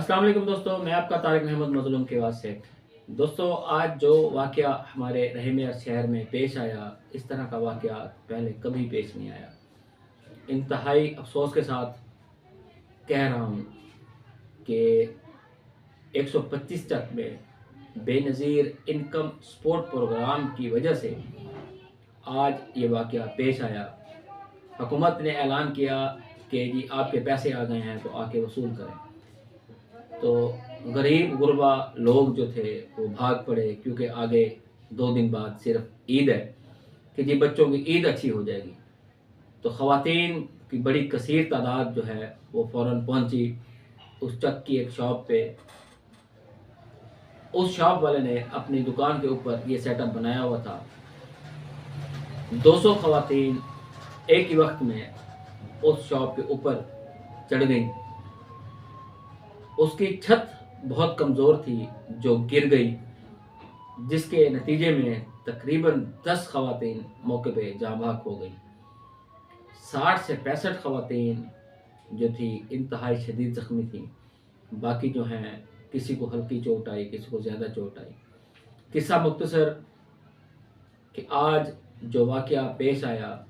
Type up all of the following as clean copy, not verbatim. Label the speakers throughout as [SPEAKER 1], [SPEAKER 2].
[SPEAKER 1] अस्सलाम वालेकुम दोस्तों, मैं आपका तारिक महमूद मज़लूम के वास से। दोस्तों, आज जो वाक़या हमारे रहमिया शहर में पेश आया, इस तरह का वाक़या पहले कभी पेश नहीं आया। इंतहाई अफ़सोस के साथ कह रहा हूँ कि 125 तक में बेनज़ीर इनकम सपोर्ट प्रोग्राम की वजह से आज ये वाक़या पेश आया। हुकूमत ने ऐलान किया कि जी आपके पैसे आ गए हैं तो आके वसूल करें। तो गरीब गुरबा लोग जो थे वो भाग पड़े, क्योंकि आगे 2 दिन बाद सिर्फ ईद है कि जी बच्चों की ईद अच्छी हो जाएगी। तो ख़वातीन की बड़ी कसीर तादाद जो है वो फ़ौरन पहुंची उस चक की एक शॉप पे। उस शॉप वाले ने अपनी दुकान के ऊपर ये सेटअप बनाया हुआ था। 200 ख़वातीन एक ही वक्त में उस शॉप के ऊपर चढ़ गईं। उसकी छत बहुत कमज़ोर थी जो गिर गई, जिसके नतीजे में तकरीबन 10 ख़वातीन मौके पे जाँ बहक हो गई। 60 से 65 ख़वातीन जो थी इंतहाई शदीद ज़ख्मी थी। बाकी जो हैं किसी को हल्की चोट आई, किसी को ज़्यादा चोट आई। किस्सा मुख्तसर कि आज जो वाक़या पेश आया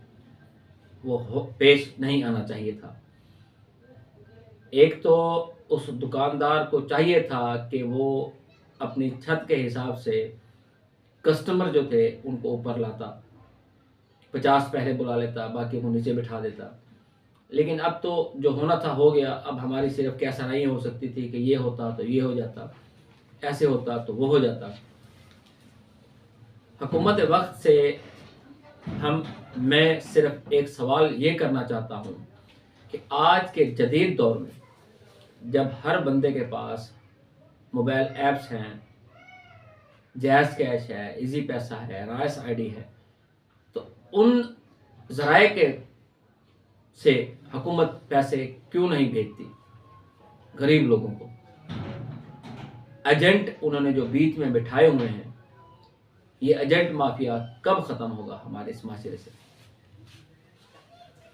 [SPEAKER 1] वो पेश नहीं आना चाहिए था। एक तो उस दुकानदार को चाहिए था कि वो अपनी छत के हिसाब से कस्टमर जो थे उनको ऊपर लाता, 50 पहले बुला लेता, बाकी को नीचे बिठा देता। लेकिन अब तो जो होना था हो गया। अब हमारी सिर्फ क्या सराही हो सकती थी कि ये होता तो ये हो जाता, ऐसे होता तो वो हो जाता। हुकूमत वक्त से मैं सिर्फ एक सवाल ये करना चाहता हूँ कि आज के जदीद दौर में जब हर बंदे के पास मोबाइल ऐप्स हैं, जैज़ कैश है, इजी पैसा है, राइस आईडी है, तो उन ज़राए के से हुकूमत पैसे क्यों नहीं भेजती गरीब लोगों को? एजेंट उन्होंने जो बीच में बिठाए हुए हैं, ये एजेंट माफिया कब ख़त्म होगा हमारे इस माशरे से?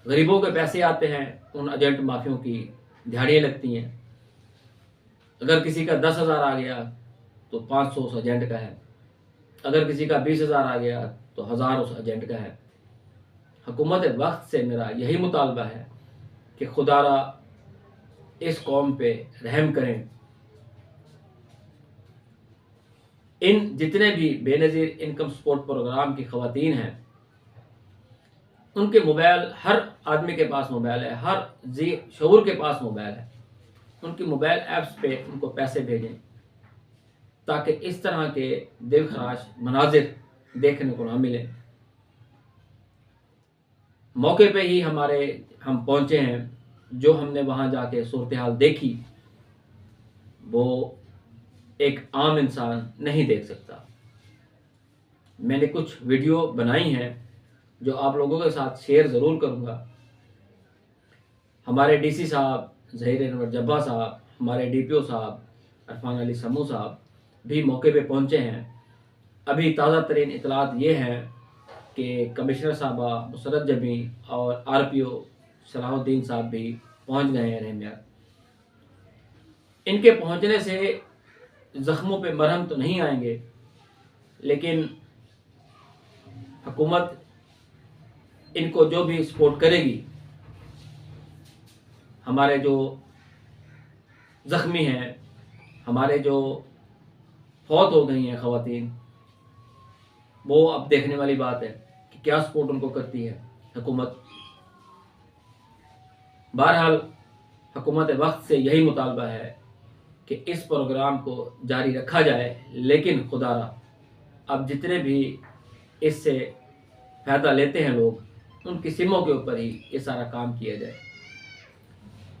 [SPEAKER 1] गरीबों के पैसे आते हैं, उन एजेंट माफियों की दिहाड़ियाँ लगती हैं। अगर किसी का 10,000 आ गया तो 500 उस एजेंट का है। अगर किसी का 20,000 आ गया तो 1000 उस एजेंट का है। हुकूमत वक्त से मेरा यही मुतालबा है कि खुदारा इस कौम पे रहम करें। इन जितने भी बेनज़ीर इनकम सपोर्ट प्रोग्राम की ख़वातीन हैं, उनके मोबाइल, हर आदमी के पास मोबाइल है, हर जी शऊर के पास मोबाइल है। उनकी मोबाइल ऐप्स पे उनको पैसे भेजें ताकि इस तरह के दिल खराश मनाजिर देखने को ना मिले। मौके पे ही हम पहुंचे हैं। जो हमने वहां जाके सूरत हाल देखी वो एक आम इंसान नहीं देख सकता। मैंने कुछ वीडियो बनाई हैं जो आप लोगों के साथ शेयर ज़रूर करूंगा। हमारे डीसी साहब ज़हीर अनवर जब्बा साहब, हमारे डीपीओ साहब अरफान अली समू साहब भी मौके पे पहुंचे हैं। अभी ताज़ा तरीन इतलात ये हैं कि कमिश्नर साहबा मुसरत जबी और आरपीओ सलाहुद्दीन साहब भी पहुंच गए हैं रहमिया। इनके पहुंचने से ज़ख्मों पे मरहम तो नहीं आएंगे, लेकिन हुकूमत इनको जो भी सपोर्ट करेगी, हमारे जो ज़ख्मी हैं, हमारे जो फौत हो गई हैं ख़वातीन, वो अब देखने वाली बात है कि क्या सपोर्ट उनको करती है हुकूमत। बहरहाल हुकूमत वक्त से यही मुतालबा है कि इस प्रोग्राम को जारी रखा जाए, लेकिन खुदारा अब जितने भी इससे फ़ायदा लेते हैं लोग, उनकी सिमों के ऊपर ही ये सारा काम किया जाए।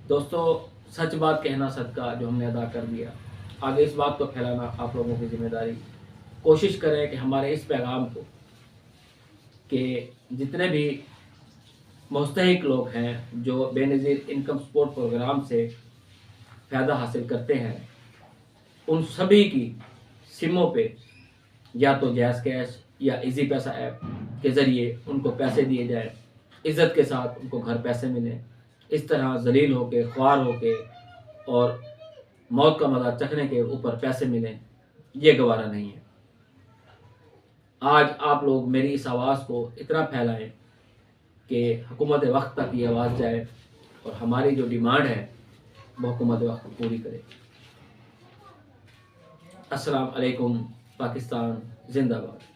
[SPEAKER 1] दोस्तों, सच बात कहना सदका जो हमने अदा कर दिया, आगे इस बात को फैलाना आप लोगों की जिम्मेदारी। कोशिश करें कि हमारे इस पैगाम को, कि जितने भी मुस्तहिक लोग हैं जो बेनज़ीर इनकम सपोर्ट प्रोग्राम से फ़ायदा हासिल करते हैं, उन सभी की सिमों पे या तो जैज़ कैश या इजी पैसा ऐप के ज़रिए उनको पैसे दिए जाए, इज़्ज़त के साथ उनको घर पैसे मिलें। इस तरह ज़लील होके, ख्वार होके और मौत का मज़ा चखने के ऊपर पैसे मिलें, ये गवारा नहीं है। आज आप लोग मेरी इस आवाज़ को इतना फैलाएं कि हुकूमत वक्त तक ये आवाज़ जाए और हमारी जो डिमांड है वो हुकूमत वक्त पूरी करे। अस्सलाम अलैकुम। पाकिस्तान जिंदाबाद।